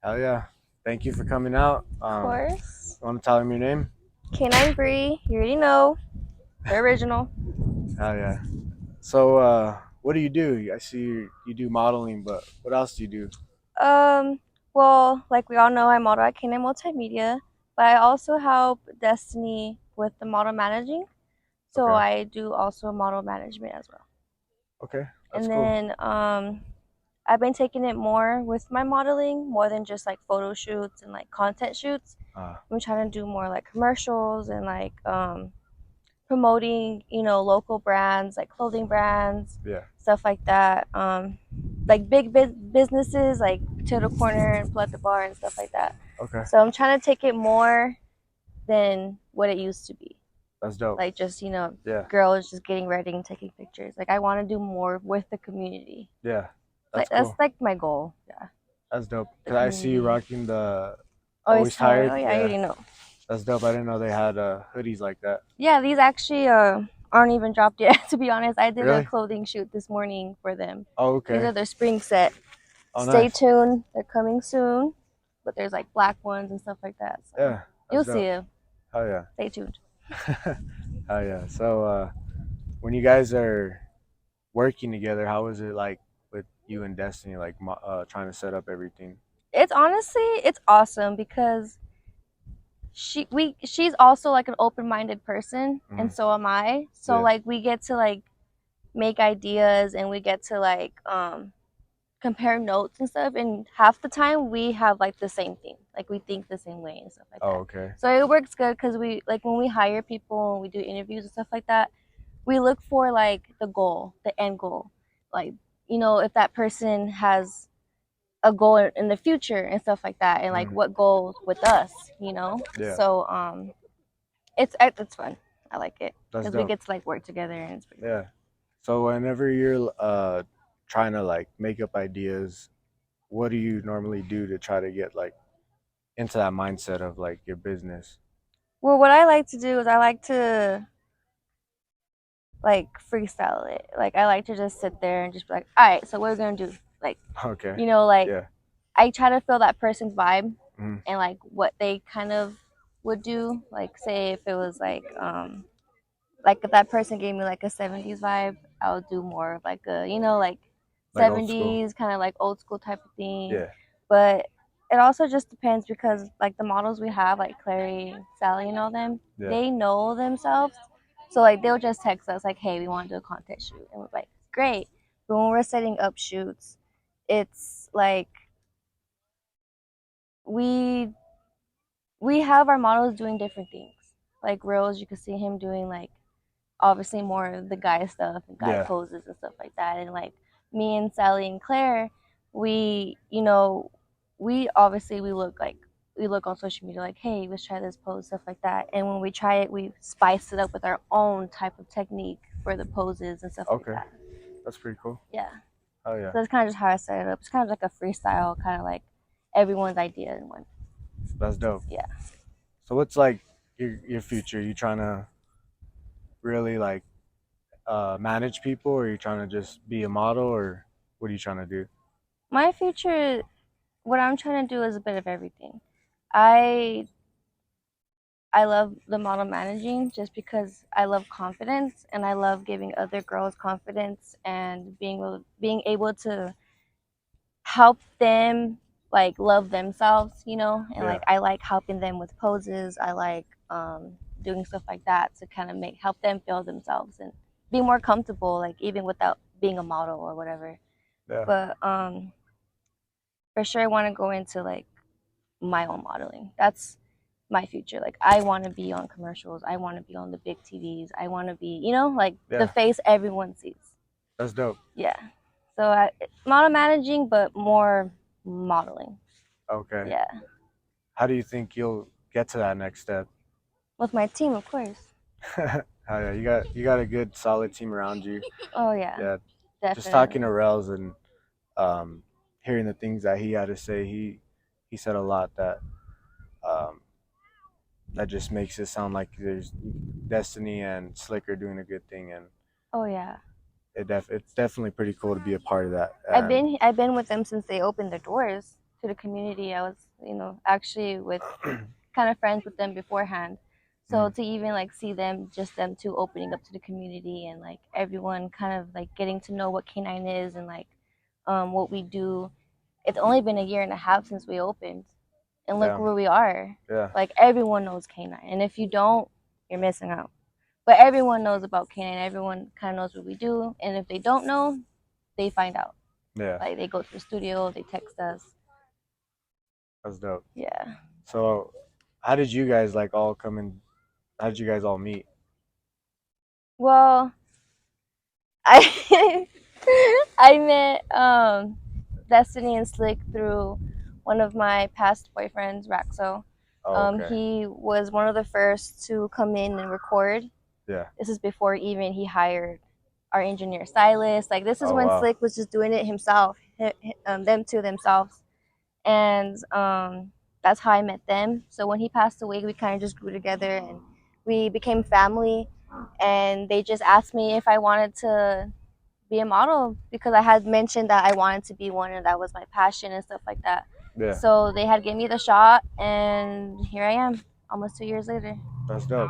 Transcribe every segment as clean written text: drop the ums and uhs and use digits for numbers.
Hell yeah. Thank you for coming out. Of course. You want to tell him your name? Canine Bree, you already know. The original. Hell yeah. So, what do you do? I see you do modeling, but what else do you do? Um, well, like we all know, I model at Canine Multimedia, but I also help Destiny with the model managing. So Okay. I do also model management as well. Okay. That's And cool. then I've been taking it more with my modeling, more than just like photo shoots and like content shoots. Uh, I'm trying to do more like commercials and like promoting, local brands like clothing brands, yeah. stuff like that. Like big businesses like Potato Corner and Flood the Bar and stuff like that. Okay. So I'm trying to take it more than what it used to be. That's dope. Like just, Yeah. girls just getting ready and taking pictures. Like I want to do more with the community. Yeah. Like That's that's cool. like my goal. Yeah. That's dope. The Cause I see you community. rocking the Always always tired. tired. Oh yeah, I Yeah. already know. That's dope. I didn't know they had hoodies like that. Yeah, these actually aren't even dropped yet. To be honest, I did a Really? clothing shoot this morning for them. Oh, These okay. are their spring set. Oh, Stay nice. tuned. They're coming soon. But there's like black ones and stuff like that. So Yeah. That's you'll see dope. it. Hell yeah. Stay tuned. Hell yeah. So, when you guys are working together, how is it like with you and Destiny, like trying to set up everything? It's awesome because she's also like an open-minded person and Mm, so am I. So yeah. like we get to like make ideas and we get to like compare notes and stuff, and half the time we have like the same thing, like we think the same way and stuff like Oh, that. okay. So it works good because we like when we hire people and we do interviews and stuff like that, we look for like the goal, the end goal, like if that person has a goal in the future and stuff like that, and like Mm, what goals with us, yeah. so it's fun. I like it That's because we dope. get to like work together and it's pretty cool. Yeah. So whenever you're trying to like make up ideas, what do you normally do to try to get like into that mindset of like your business? Well, what I like to do is I like to like freestyle it. Like I like to just sit there and just be like, all right, so what we're gonna do? Like, Okay. like Yeah. I try to feel that person's vibe Mm, and like what they kind of would do. Like say if it was like if that person gave me like a 70s vibe, I would do more of like a, like like old school. 70s kind of like old school type of thing. Yeah. But it also just depends because like the models we have, like Clary, Sally, and all them, Yeah. they know themselves. So like they'll just text us like, "Hey, we want to do a content shoot," and we're like, "Great." But when we're setting up shoots, it's like we we have our models doing different things. Like Rose, you can see him doing like obviously more of the guy stuff and guy Yeah. poses and stuff like that. And like me and Sally and Claire, we we obviously we look on social media like, hey, let's try this pose, stuff like that. And when we try it, we spice it up with our own type of technique for the poses and stuff like Okay. that. That's pretty cool. Yeah. Oh yeah. So that's kind of just how I set it up. It's kind of like a freestyle, kind of like everyone's idea in one. That's dope. Yeah. So what's like your future? You trying to really like manage people, or are you trying to just be a model, or what are you trying to do? My future, what I'm trying to do is a bit of everything. I I love the model managing just because I love confidence and I love giving other girls confidence and being able to help them like love themselves, and Yeah. like I like helping them with poses. I like doing stuff like that to kind of make help them feel themselves and be more comfortable, like even without being a model or whatever. Yeah. But for sure, I want to go into like my own modeling. That's my future. Like I want to be on commercials. I want to be on the big TVs. I want to be, like the Yeah. face everyone sees. That's dope. Yeah. So model managing, but more modeling. Okay. Yeah. How do you think you'll get to that next step? With my team, of course. Oh yeah, you got a good solid team around you. Oh yeah, Yeah. Just talking definitely. to Rels and um, hearing the things that he had to say, he said a lot um, that just makes it sound like there's Destiny and Slicker doing a good thing, and Oh yeah. it's definitely pretty cool to be a part of that. I've And been I've been with them since they opened their doors. to the community. I was, actually with kind of friends with them beforehand. So Mm, to even like see them, just them two opening up to the community and like everyone kind of like getting to know what Canine is and like what we do. It's only been a year and a half since we opened, and look damn. where we are. Yeah. Like everyone knows Canine, and if you don't, you're missing out. But everyone knows about Canine. Everyone kind of knows what we do, and if they don't know, they find out. Yeah. Like they go to the studio, they text us. That's dope. Yeah. So, how did you guys like all come in? How did you guys all meet? Well, I I met Destiny and Slick through one of my past boyfriends, Raxo. Oh, okay. He was one of the first to come in and record. Yeah. This is before even he hired our engineer stylist. Like this is Oh, when wow. Slick was just doing it himself, them two themselves, and that's how I met them. So when he passed away, we kind of just grew together and we became family. And they just asked me if I wanted to be a model because I had mentioned that I wanted to be one and that was my passion and stuff like that. Yeah. So they had given me the shot, and here I am, almost 2 years later. That's dope.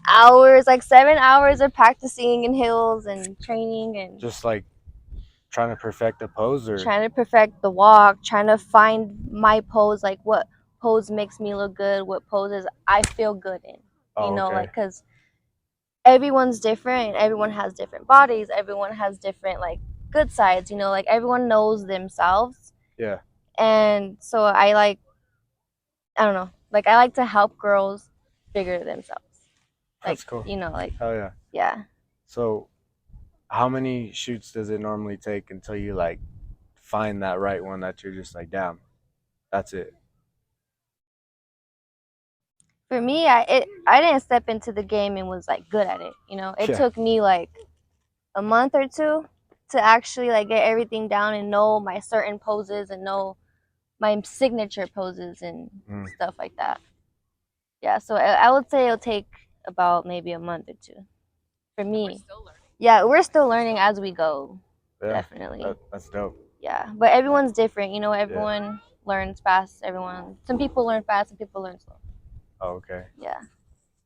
Hours, like 7 hours of practicing in hills and training and Just like trying to perfect a pose, or trying to perfect the walk, trying to find my pose, like what pose makes me look good, what poses I feel good in. oh, Like okay. because everyone's different and everyone has different bodies, everyone has different like good sides, like everyone knows themselves. Yeah. And so I don't know, like I like to help girls figure themselves. Like, That's cool. like, Hell yeah. yeah. So, how many shoots does it normally take until you like find that right one that you're just like, damn, that's it? For me, I didn't step into the game and was like good at it. It Yeah. took me like a month or two to actually like get everything down and know my certain poses and know my signature poses and Mm. stuff like that. Yeah, so I would say it'll take about maybe a month or two for me. Yeah, we're still learning as we go. Yeah. Definitely. That's dope. Yeah, but everyone's different. Yeah. Everyone learns fast. Some people learn fast, some people learn slow. Oh, okay. Yeah.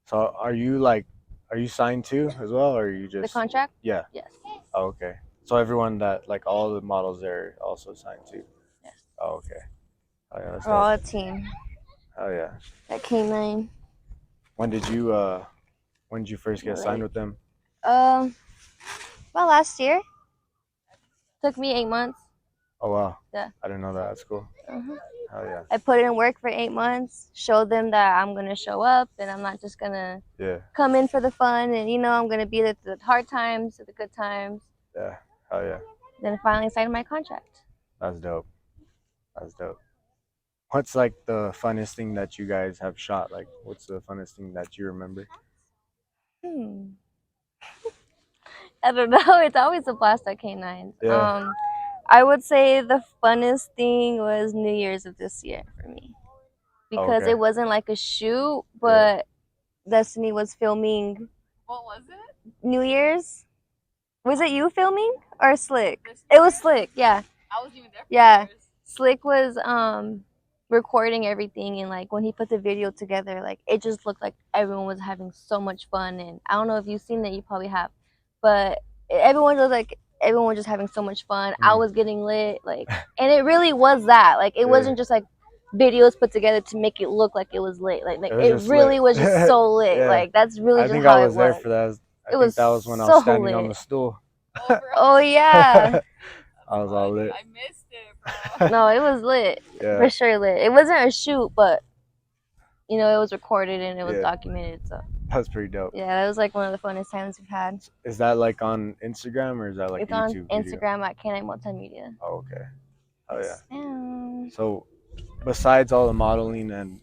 So, are you signed too as well, or are you The just? contract? Yeah. Yes. Oh, okay. So everyone that like all the models there also signed too. Yes. Oh, okay. Oh yeah, that's We're all dope. a team. Oh yeah. At K9. When did you first get signed with them? Um, well, last year. Took me 8 months. Oh wow. Yeah. I didn't know that. That's cool. Uh-huh. Oh yeah. I put in work for 8 months, showed them that I'm gonna show up and I'm not just gonna Yeah. come in for the fun, and I'm gonna be there through the hard times, through the good times. Yeah. Oh yeah. Then I finally signed my contract. That's dope. That's dope. What's like the funnest thing that you guys have shot? Like, what's the funnest thing that you remember? Hmm. I don't know. It's always a blast at K9. Yeah. I would say the funnest thing was New Year's of this year for me Oh, because okay. it wasn't like a shoot, Yeah. but Destiny was filming New Year's. Was it you filming or Slick? It was Slick, yeah. Yeah. Slick was recording everything, and like when he put the video together, like it just looked like everyone was having so much fun. And I don't know if you've seen it, you probably have. But everyone was just having so much fun. I Mm. was getting lit, like, and it really was that. Like it Yeah. wasn't just like videos put together to make it look like it was lit. It Like was it just lit. really was just so lit. Yeah. Like that's really I just think I how it was there was. for that. I It think was that was when I was so standing on the lit. stool. Oh yeah. I was all lit. No, it was lit. Yeah. For sure lit. It wasn't a shoot, but it was recorded and it was Yeah. documented. So That's pretty dope. yeah, that was like one of the funnest times we've had. Is that like on Instagram or is that like It's a on YouTube video? Instagram at K9 Multimedia. Oh, okay. Oh yeah. Yeah. So, besides all the modeling and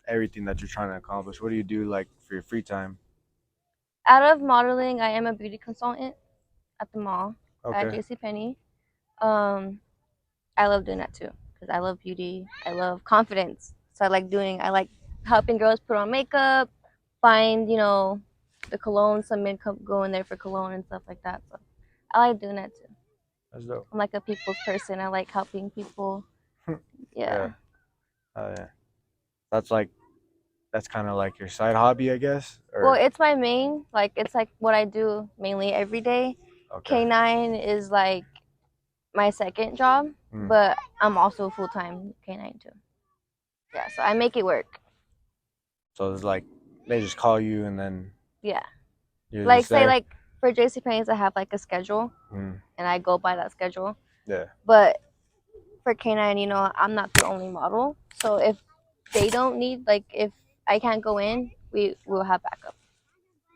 everything that you're trying to accomplish, what do you do like for your free time? Out of modeling, I am a beauty consultant at the mall at Okay. JCPenney. Um, I love doing that too because I love beauty. I love confidence. So I like helping girls put on makeup, find, the cologne. Some men go in there for cologne and stuff like that. So I like doing that too. That's dope. I'm like a people's person. I like helping people. Yeah. Yeah. Oh yeah. That's like that's kind of like your side hobby, I guess. Well, Or it's my main, like it's like what I do mainly every day. okay. Canine is like my second job, Mm. but I'm also full time canine too. Yeah, so I make it work. So it's like they just call you and then Yeah. you're Like just say there. like for JC Penney's I have like a schedule Mm. and I go by that schedule. Yeah. But for canine, I'm not the only model. So if they don't need like if I can't go in, we will have backup.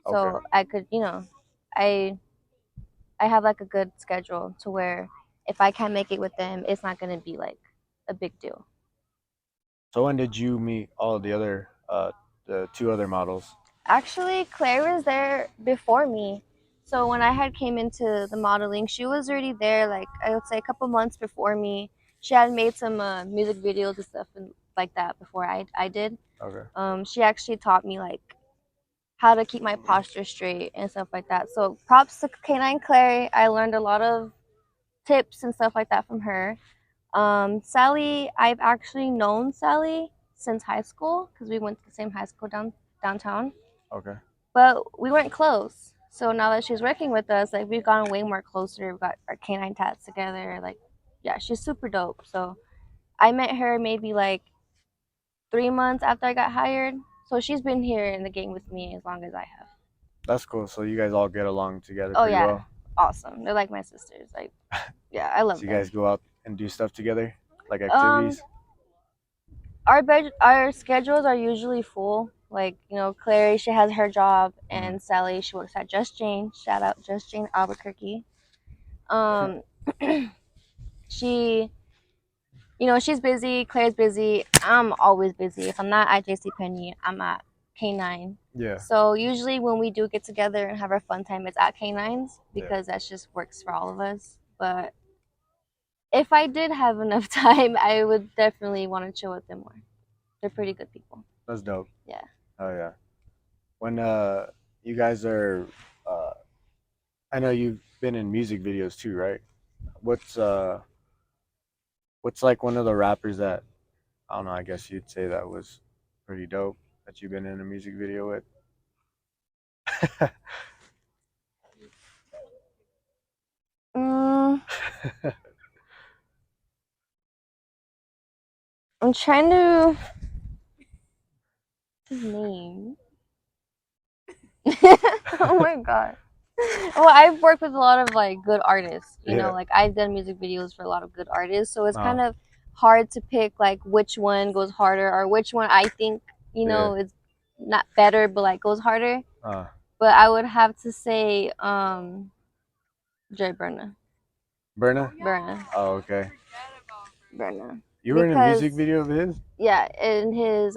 Okay. So I could, I I have like a good schedule to where if I can't make it with them, it's not gonna be like a big deal. So when did you meet all the two other models? Actually, Claire was there before me. So when I had came into the modeling, she was already there. Like I would say a couple months before me. She had made some music videos and stuff and like that before I did. Okay. She actually taught me like how to keep my posture straight and stuff like that. So props to Canine Claire. I learned a lot of tips and stuff like that from her. Sally, I've actually known Sally since high school because we went to the same high school downtown, Okay. but we weren't close. So now that she's working with us, like we've gotten way more closer. We've got our canine tats together. Like, yeah, she's super dope. So I met her maybe like 3 months after I got hired. So she's been here in the game with me as long as I have. That's cool. So you guys all get along together Oh pretty yeah, well. awesome. They're like my sisters. Like, yeah, I love So you them. guys go out and do stuff together, like Um, activities. our schedules are usually full. Like Clary, she has her job, Mm. and Sally, she works at Just Jane. Shout out Just Jane Albuquerque. Um, she, she's busy. Claire's busy. I'm always busy. If I'm not at JC Penney, I'm at K9. Yeah. So usually when we do get together and have our fun time, it's at K9's Yeah. because that just works for all of us. But if I did have enough time, I would definitely want to chill with them more. They're pretty good people. That's dope. Yeah. Oh yeah. When you guys are uh I know you've been in music videos too, right? What's uh what's like one of the rappers that I don't know, I guess you'd say that was pretty dope that you've been in a music video with? Mm, I'm trying to his name. Oh my god. Well, I've worked with a lot of like good artists. Yeah. Like I've done music videos for a lot of good artists, so it's Uh, kind of hard to pick like which one goes harder or which one I think yeah. is not better but like goes harder. Uh, But I would have to say Jay Berna. Berna? Berna. Oh, okay. Berna. You were in a music Because video of his? yeah, in his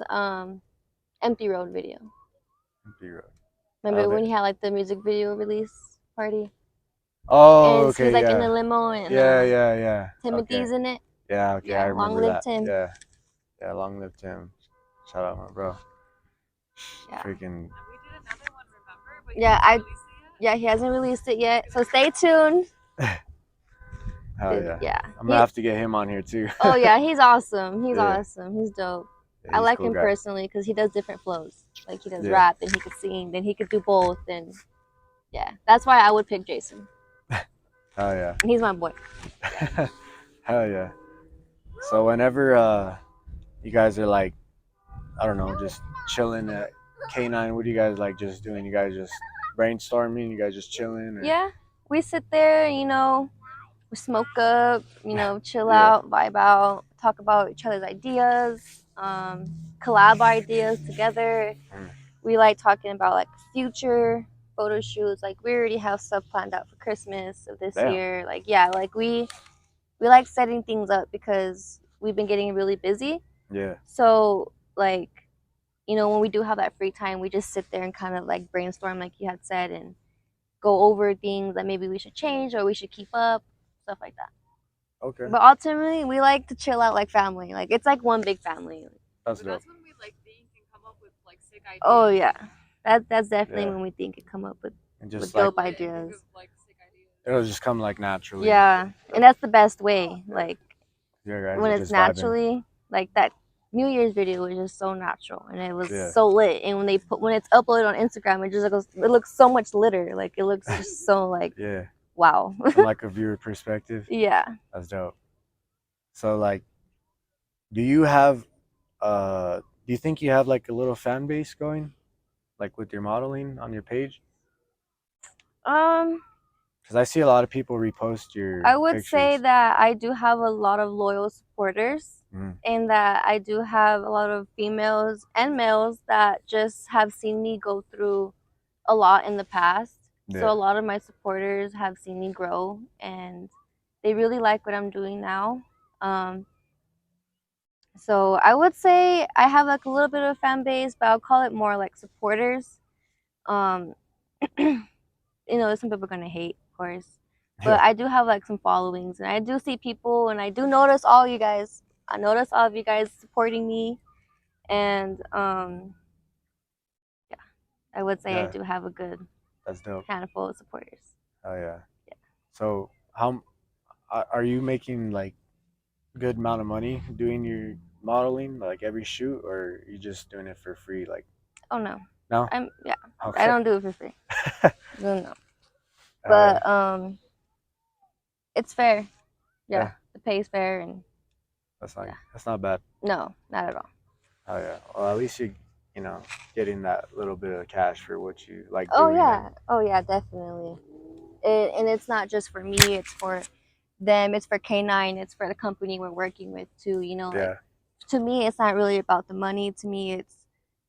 Empty Road video. Zero. Remember when he had like the music video release party? Oh, And he's okay, like in the yeah. limo and Yeah, yeah, yeah. Okay. Timothy's in it. Yeah, okay, I Yeah, long remember live that. Tim. Yeah. Yeah, long live Tim. Shout out my bro. Yeah. Freaking Yeah, he hasn't released it yet. So stay tuned. hell yeah. Yeah. I'm gonna have to get him on here too. Oh yeah, he's awesome. He's Yeah. awesome. He's dope. Yeah, I he's a like cool him guy. personally because he does different flows. Like he does Yeah. rap, then he could sing, then he could do both, and yeah, that's why I would pick Jason. Hell yeah. And he's my boy. Hell yeah. So whenever you guys are like, I don't know, just chilling at K9, what do you guys like just doing? You guys just brainstorming? You guys just chilling? Or? Yeah, we sit there, we smoke up, chill Yeah. out, vibe out, talk about each other's ideas, collab ideas together. Mm. We like talking about like future photo shoots. Like we already have stuff planned out for Christmas of this Damn. year. Like yeah, like we like setting things up because we've been getting really busy. Yeah. So like when we do have that free time, we just sit there and kind of like brainstorm, like you had said, and go over things that maybe we should change or we should keep up, stuff like that. Okay. But ultimately, we like to chill out like family. Like it's like one big family. That's dope. That's when we like think and come up with like sick ideas. Oh yeah, that's definitely Yeah. when we think and come up with And just dope like ideas. Like sick ideas. it'll just come like naturally. Yeah, and that's the best way. Like You guys when are it's just vibing. naturally, Like that New Year's video was just so natural and it was Yeah. so lit. And when it's uploaded on Instagram, it looks so much litter. Like it looks just so like Yeah. wow. From like a viewer perspective, Yeah. that's dope. So like, do you have do you think you have like a little fan base going, like with your modeling on your page? Um, Because I see a lot of people repost your I would say pictures. that I do have a lot of loyal supporters, Mhm. and that I do have a lot of females and males that just have seen me go through a lot in the past. So Yeah. a lot of my supporters have seen me grow, and they really like what I'm doing now. Um, so I would say I have like a little bit of a fan base, but I'll call it more like supporters. Um, some people are gonna hate, of course, but Yeah. I do have like some followings, and I do see people, and I do notice all you guys. I notice all of you guys supporting me, and yeah, I would say I Yeah. do have a good That's dope. handful of supporters. Oh yeah. So how are you making like good amount of money doing your modeling, like every shoot, or are you just doing it for free? Like Oh no, no. yeah, I Okay. don't do it for free. No, Oh yeah. but it's fair. Yeah, Yeah. the pay is fair, and yeah, That's not bad. no, not at all. Oh yeah. Well, at least you know getting that little bit of cash for what you like Oh doing yeah, and oh yeah, definitely. And it's not just for me; it's for them. It's for K9. It's for the company we're working with too. Like yeah. to me, it's not really about the money. To me, it's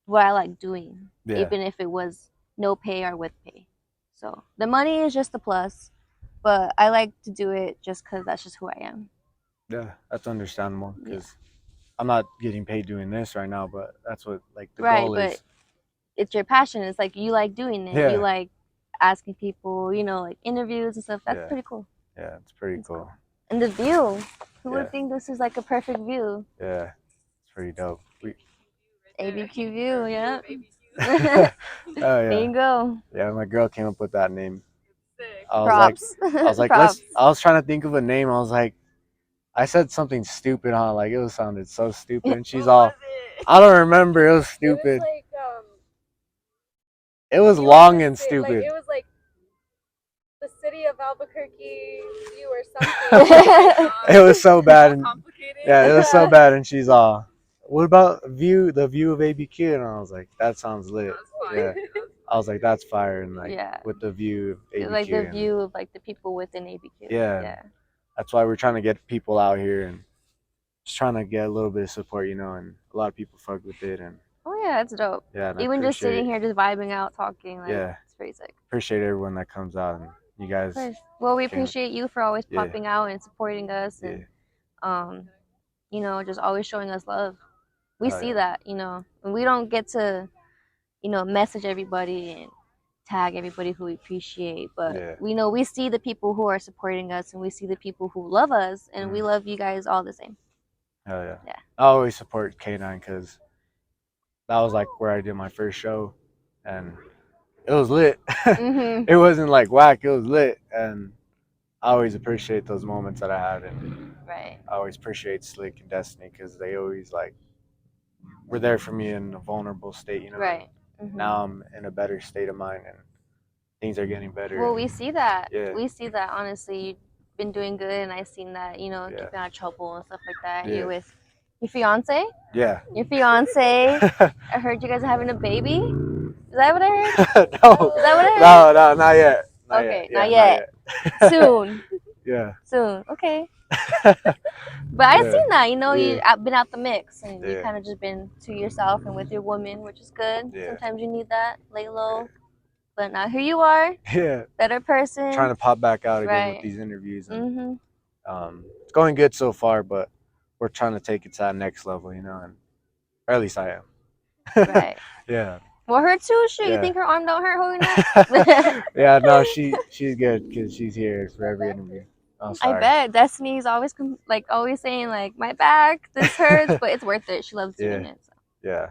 what I like doing, Yeah. even if it was no pay or with pay. So the money is just a plus, but I like to do it just because that's just who I am. Yeah. That's understandable Yeah. because I'm not getting paid doing this right now, but that's what like the Right, goal but is. it's your passion. It's like you like doing it. You Yeah. like asking people, like interviews and stuff. That's Yeah. pretty cool. Yeah. It's pretty It's cool. cool. And the view. Who Yeah. would think this is like a perfect view? Yeah. It's pretty dope. ABQ view, yeah. Oh There yeah. you go. Yeah. My girl came up with that name. Sick. Props. I was like, Props. I was trying to think of a name. I was like, I said something stupid, huh? Like it was sounded so stupid, and she's What all, was it? I don't remember. It was It was stupid. like It was you were long and the city, like stupid. it was like the city of Albuquerque view or something. Oh my God. It was so bad, All and complicated. yeah, it was so bad, and she's all, what about the view of ABQ? And I was like, that sounds lit. That's fine. Yeah, That's I was like, that's fire, and like Yeah. with the view of It's like the ABQ, and view of like the people within ABQ. yeah, Yeah. that's why we're trying to get people out here and just trying to get a little bit of support, and a lot of people fuck with it, and Oh yeah, it's dope. yeah, and I Even just sitting appreciate, here, just vibing out, talking, like yeah, it's pretty sick. appreciate everyone that comes out, and you Of guys, course. Well, we can, appreciate you for always yeah, popping out and supporting us, yeah, and um, just always showing us love. We oh see yeah, that, and we don't get to, message everybody and tag everybody who we appreciate, but yeah, we see the people who are supporting us, and we see the people who love us, and we love you guys all the same. oh yeah. Yeah. I always support K9 because that was like where I did my first show, and it was lit. Mhm. It wasn't like whack. It was lit, and I always appreciate those moments that I had, and Right. I always appreciate Slick and Destiny because they always like were there for me in a vulnerable state. Right. Now I'm in a better state of mind, and things are getting better. Well, And, we see that. yeah, We see that. Honestly, you've been doing good, and I've seen that. yeah, Keeping out of trouble and stuff like that. yeah, You're with your fiance. yeah. Your fiance. I heard you guys are having a baby. Is that what I heard? No, Is that what I no, no, not yet. Not Okay, yet. not Yeah, not yet. yet. Soon. Yeah. Soon. Okay. But I've Yeah. seen that. Yeah. You've been out the mix, and you Yeah. kind of just been to yourself and with your woman, which is good. Yeah. Sometimes you need that. Lay low. But now here you are, Yeah. better person. Trying to pop back out again with Right. these interviews, and Mhm. it's going good so far, but we're trying to take it to that next level, and or at least I am. Right. Yeah. Well, her too. Shoot, you Yeah. think her arm don't hurt holding that? Yeah. No, she's good because she's here for every interview. Oh, I sorry. bet Destiny's always always saying like my back, this hurts, but it's worth it. She loves doing Yeah. it. So. Yeah.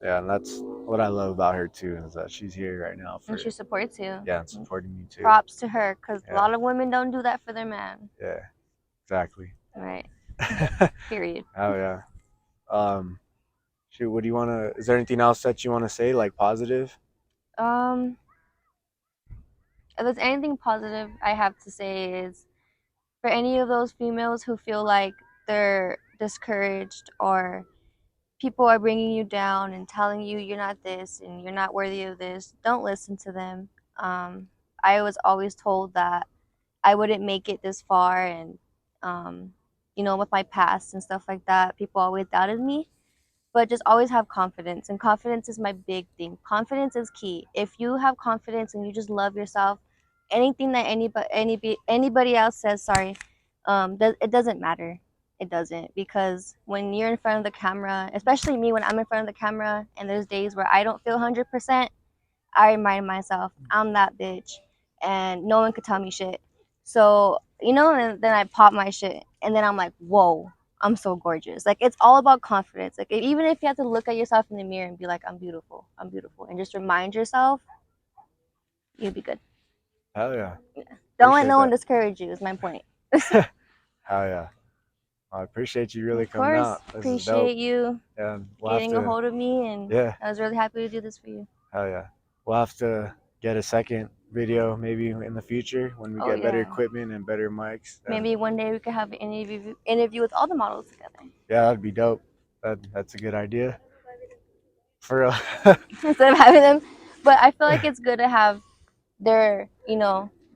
Yeah, and that's what I love about her too, is that she's here right now for And she supports you. yeah, and supporting me too. Props to her, because a Yeah. lot of women don't do that for their man. Yeah. Exactly. Right. Period. Oh yeah. Shoot, what do you want to? Is there anything else that you want to say, like positive? Um, if there's anything positive I have to say is for any of those females who feel like they're discouraged or people are bringing you down and telling you you're not this and you're not worthy of this, don't listen to them. Um, I was always told that I wouldn't make it this far, and with my past and stuff like that, people always doubted me. But just always have confidence, and confidence is my big thing. Confidence is key. If you have confidence and you just love yourself, anything that anybody else says, sorry, it doesn't matter. It doesn't, because when you're in front of the camera, especially me, when I'm in front of the camera and there's days where I don't feel 100%, I remind myself I'm that bitch, and no one could tell me shit. So and then I pop my shit, and then I'm like, whoa, I'm so gorgeous. Like, it's all about confidence. Like, even if you have to look at yourself in the mirror and be like, I'm beautiful, and just remind yourself, you'll be good. Hell yeah. Don't let Appreciate no one that. discourage you. Is my point. Hell yeah. I appreciate you really Of coming course, out. This is dope. appreciate you Yeah, we'll have getting a to. hold of me, and Yeah. I was really happy to do this for you. Hell yeah. We'll have to get a second video maybe in the future when we Oh get better yeah. equipment and better mics. Maybe one day we could have an interview with all the models together. Yeah, that'd be dope. That's a good idea. For real. Instead of having them. But I feel like it's good to have their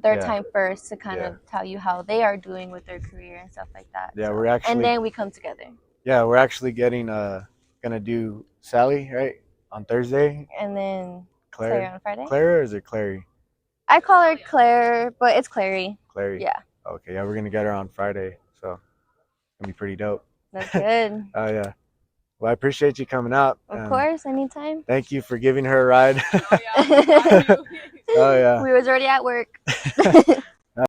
their Yeah. time first to kind Yeah. of tell you how they are doing with their career and stuff like that. Yeah, So, we're actually and then we come together. yeah, we're actually getting gonna do Sally, right? On Thursday. And then Claire on Friday. Clara or is it Clary? I call her Claire, but it's Clary. Clary. Yeah. Okay, yeah, we're gonna get her on Friday, so it's gonna be pretty dope. That's good. Oh yeah. Well, I appreciate you coming out. Of course, anytime. Thank you for giving her a ride. Oh yeah. Oh yeah. We was already at work.